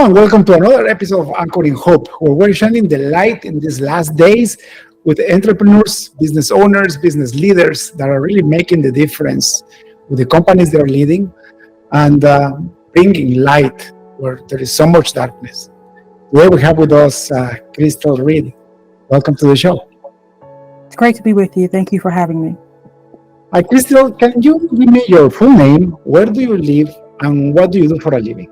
and welcome to another episode of Anchoring Hope, where we're shining the light in these last days with entrepreneurs, business owners, business leaders that are really making the difference with the companies they're leading and bringing light where there is so much darkness. Today we have with us Krystel Reid. Welcome to the show. It's great to be with you. Thank you for having me. Hi, Krystel, can you give me your full name? Where do you live and what do you do for a living?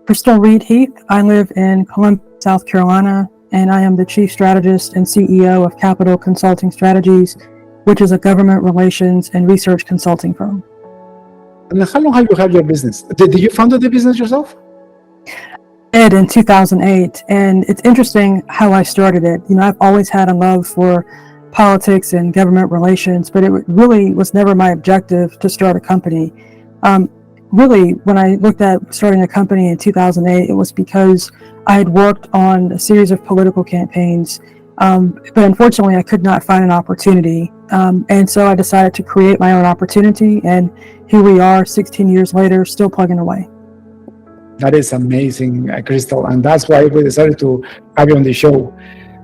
Krystel Reid Heath. I live in Columbia, South Carolina, and I am the Chief Strategist and CEO of Capital Consulting Strategies, which is a government relations and research consulting firm. And how long have you had your business? Did you found the business yourself? I did in 2008, and it's interesting how I started it. You know, I've always had a love for politics and government relations, but it really was never my objective to start a company. Really, when I looked at starting a company in 2008, it was because I had worked on a series of political campaigns, but unfortunately I could not find an opportunity. And so I decided to create my own opportunity, and here we are 16 years later, still plugging away. That is amazing, Krystel, and that's why we decided to have you on the show.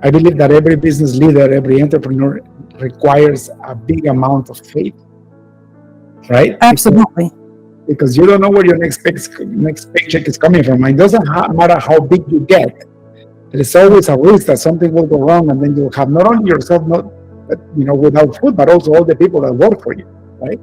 I believe that every business leader, every entrepreneur requires a big amount of faith, right? Absolutely. Because you don't know where your next paycheck is coming from. And it doesn't matter how big you get. There is always a risk that something will go wrong, and then you'll have not only yourself without food, but also all the people that work for you, right?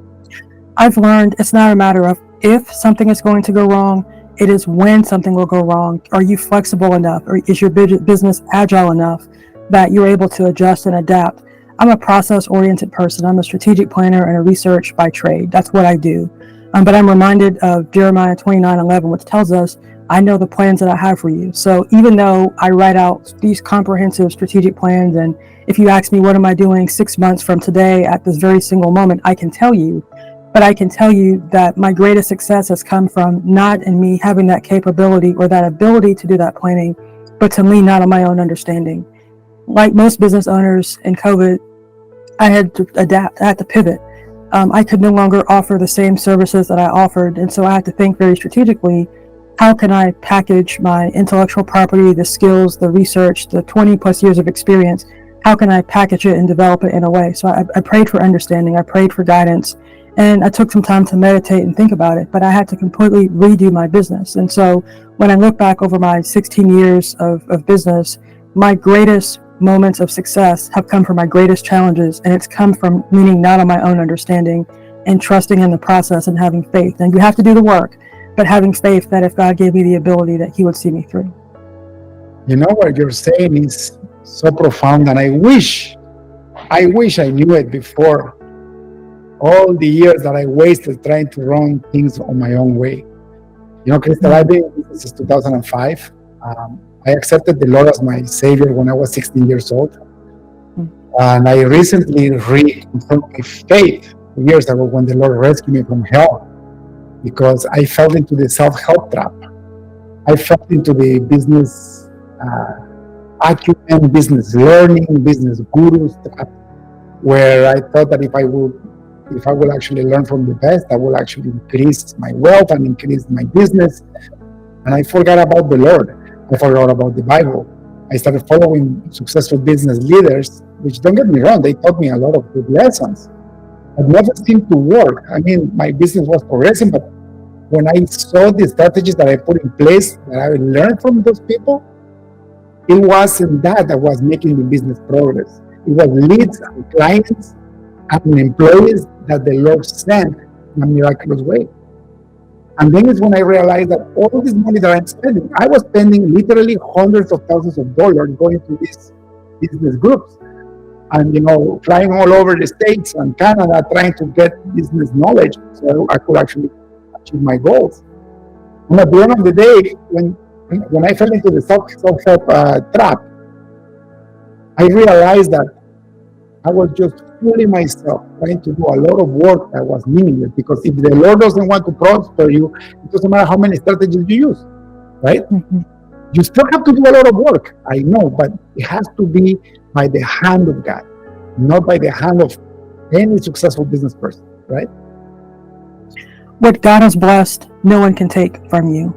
I've learned it's not a matter of if something is going to go wrong, it is when something will go wrong. Are you flexible enough, or is your business agile enough that you're able to adjust and adapt? I'm a process-oriented person. I'm a strategic planner and a research by trade. That's what I do. But I'm reminded of Jeremiah 29:11, which tells us, I know the plans that I have for you. So even though I write out these comprehensive strategic plans, and if you ask me what am I doing 6 months from today at this very single moment, I can tell you. But I can tell you that my greatest success has come from not in me having that capability or that ability to do that planning, but to lean out on my own understanding. Like most business owners in COVID, I had to adapt, I had to pivot. I could no longer offer the same services that I offered. And so I had to think very strategically, how can I package my intellectual property, the skills, the research, the 20 plus years of experience, how can I package it and develop it in a way? So I prayed for understanding, I prayed for guidance, and I took some time to meditate and think about it, but I had to completely redo my business. And so when I look back over my 16 years of business, my greatest moments of success have come from my greatest challenges, and it's come from leaning not on my own understanding and trusting in the process and having faith. And you have to do the work, but having faith that if God gave me the ability, that He would see me through. You know, what you're saying is so profound, and I wish I knew it before all the years that I wasted trying to run things on my own way. You know, Krystel, I've been in business since 2005. I accepted the Lord as my Savior when I was 16 years old. And I recently reconfirmed my faith years ago when the Lord rescued me from hell, because I fell into the self-help trap. I fell into the business acumen, business learning, business gurus trap, where I thought that if I will actually learn from the best, I will actually increase my wealth and increase my business. And I forgot about the Lord. I forgot about the Bible. I started following successful business leaders, which, don't get me wrong, they taught me a lot of good lessons, but never seemed to work. I mean, my business was progressing, but when I saw the strategies that I put in place, that I learned from those people, it wasn't that was making the business progress. It was leads and clients and employees that the Lord sent in a miraculous way. And then it's when I realized that all this money that I'm spending, I was spending literally hundreds of thousands of dollars going to these business groups and, flying all over the States and Canada trying to get business knowledge so I could actually achieve my goals. And at the end of the day, when I fell into the self-help trap, I realized that I was just fooling myself, trying to do a lot of work that was meaningless, because if the Lord doesn't want to prosper you, it doesn't matter how many strategies you use, right? Mm-hmm. You still have to do a lot of work, I know, but it has to be by the hand of God, not by the hand of any successful business person, right? What God has blessed, no one can take from you.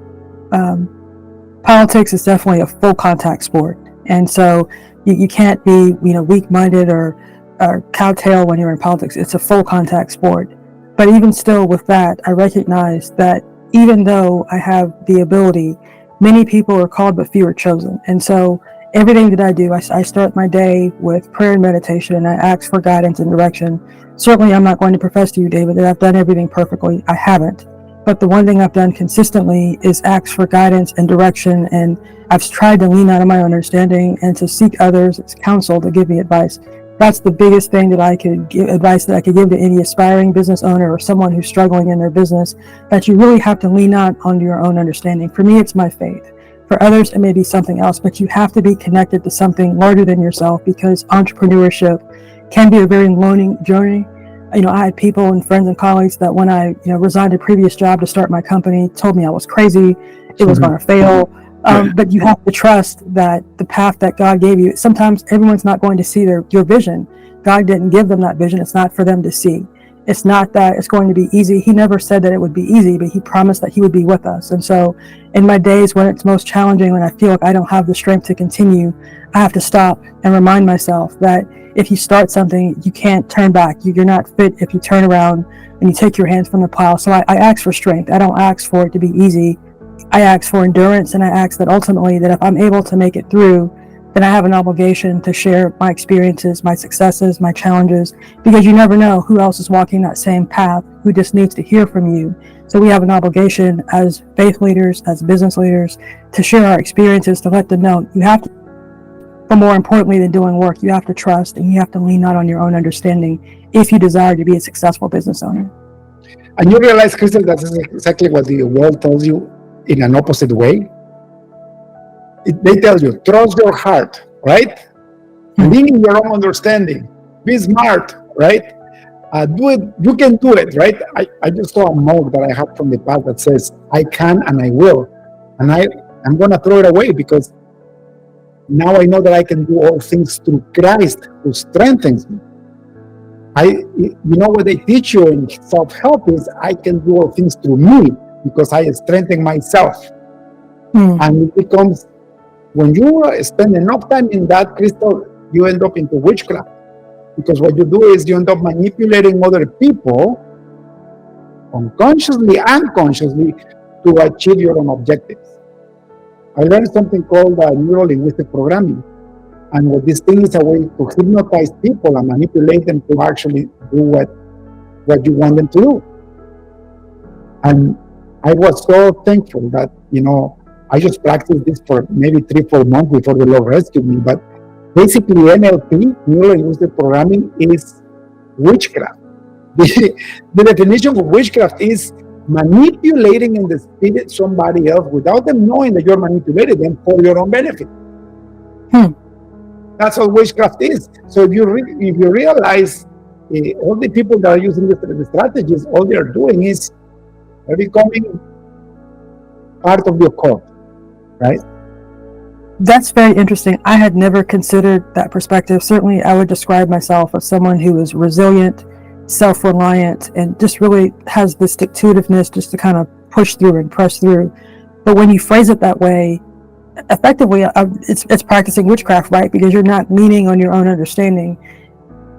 Politics is definitely a full contact sport. And so you can't be, weak-minded or cowtail when you're in politics. It's a full contact sport. But even still with that, I recognize that even though I have the ability, many people are called, but few are chosen. And so everything that I do, I start my day with prayer and meditation, and I ask for guidance and direction. Certainly, I'm not going to profess to you, David, that I've done everything perfectly. I haven't. But the one thing I've done consistently is ask for guidance and direction, and I've tried to lean out of my understanding and to seek others' counsel to give me advice. That's the biggest thing that I could give, advice that I could give to any aspiring business owner or someone who's struggling in their business, that you really have to lean out on your own understanding. For me, it's my faith. For others, it may be something else, but you have to be connected to something larger than yourself, because entrepreneurship can be a very lonely journey. I had people and friends and colleagues that when I, resigned a previous job to start my company, told me I was crazy, it was going to fail. But you have to trust that the path that God gave you, sometimes everyone's not going to see your vision. God didn't give them that vision. It's not for them to see. It's not that it's going to be easy. He never said that it would be easy, but he promised that he would be with us. And so in my days when it's most challenging, when I feel like I don't have the strength to continue, I have to stop and remind myself that if you start something, you can't turn back. You're not fit if you turn around and you take your hands from the plow. So I ask for strength. I don't ask for it to be easy. I ask for endurance, and I ask that ultimately that if I'm able to make it through, then I have an obligation to share my experiences, my successes, my challenges, because you never know who else is walking that same path, who just needs to hear from you. So we have an obligation as faith leaders, as business leaders, to share our experiences, to let them know you have to, but more importantly than doing work, you have to trust and you have to lean out on your own understanding if you desire to be a successful business owner. And you realize, Krystel, that's exactly what the world tells you in an opposite way. They tell you, trust your heart, right? Lean in your own understanding. Be smart, right? Do it. You can do it, right? I just saw a mug that I have from the past that says, I can and I will. And I'm going to throw it away because now I know that I can do all things through Christ who strengthens me. What they teach you in self-help is I can do all things through me because I strengthen myself. And it becomes, when you spend enough time in that, Krystel, you end up into witchcraft. Because what you do is you end up manipulating other people unconsciously and consciously to achieve your own objectives. I learned something called neuro-linguistic programming. And what this thing is a way to hypnotize people and manipulate them to actually do what you want them to do. And I was so thankful that, I just practiced this for maybe 3-4 months before the Lord rescued me. But basically, NLP, neuro-linguistic programming, is witchcraft. The definition of witchcraft is manipulating in the spirit somebody else without them knowing that you're manipulating them for your own benefit. That's what witchcraft is. So if you realize all the people that are using the strategies, all they're doing is they're becoming part of your cult, right? That's very interesting. I had never considered that perspective. Certainly, I would describe myself as someone who is resilient, self-reliant, and just really has the stick-to-itiveness just to kind of push through and press through. But when you phrase it that way, effectively, it's practicing witchcraft, right? Because you're not leaning on your own understanding.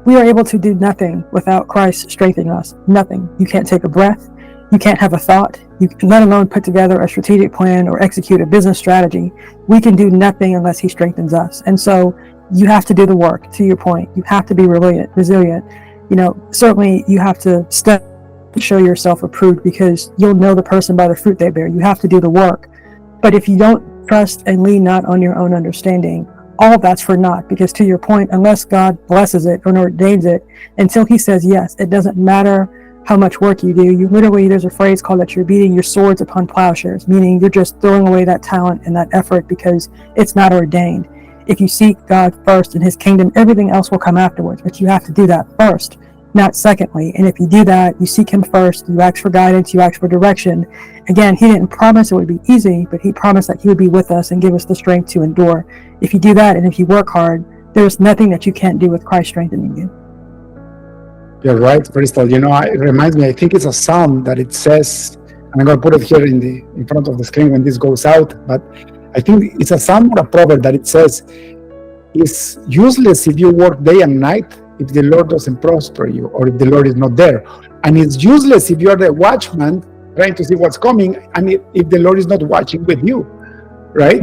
We are able to do nothing without Christ strengthening us. Nothing. You can't take a breath. You can't have a thought. You can, let alone put together a strategic plan or execute a business strategy. We can do nothing unless he strengthens us. And so you have to do the work, to your point. You have to be resilient. Certainly you have to step and show yourself approved, because you'll know the person by the fruit they bear. You have to do the work. But if you don't trust and lean not on your own understanding, all of that's for naught, because to your point, unless God blesses it or ordains it, until he says yes, it doesn't matter how much work you do. You literally, there's a phrase called that you're beating your swords upon plowshares, meaning you're just throwing away that talent and that effort because it's not ordained. If you seek God first and his kingdom, everything else will come afterwards, but you have to do that first, not secondly. And if you do that, you seek him first, you ask for guidance, you ask for direction. Again, he didn't promise it would be easy, but he promised that he would be with us and give us the strength to endure. If you do that, and if you work hard, there's nothing that you can't do with Christ strengthening you. You're right, Krystel. It reminds me, I think it's a psalm that it says, And I'm going to put it here in front of the screen when this goes out. But I think it's a Psalm or a proverb that it says, it's useless if you work day and night if the Lord doesn't prosper you, or if the Lord is not there. And it's useless if you're the watchman trying to see what's coming, and if the Lord is not watching with you, right?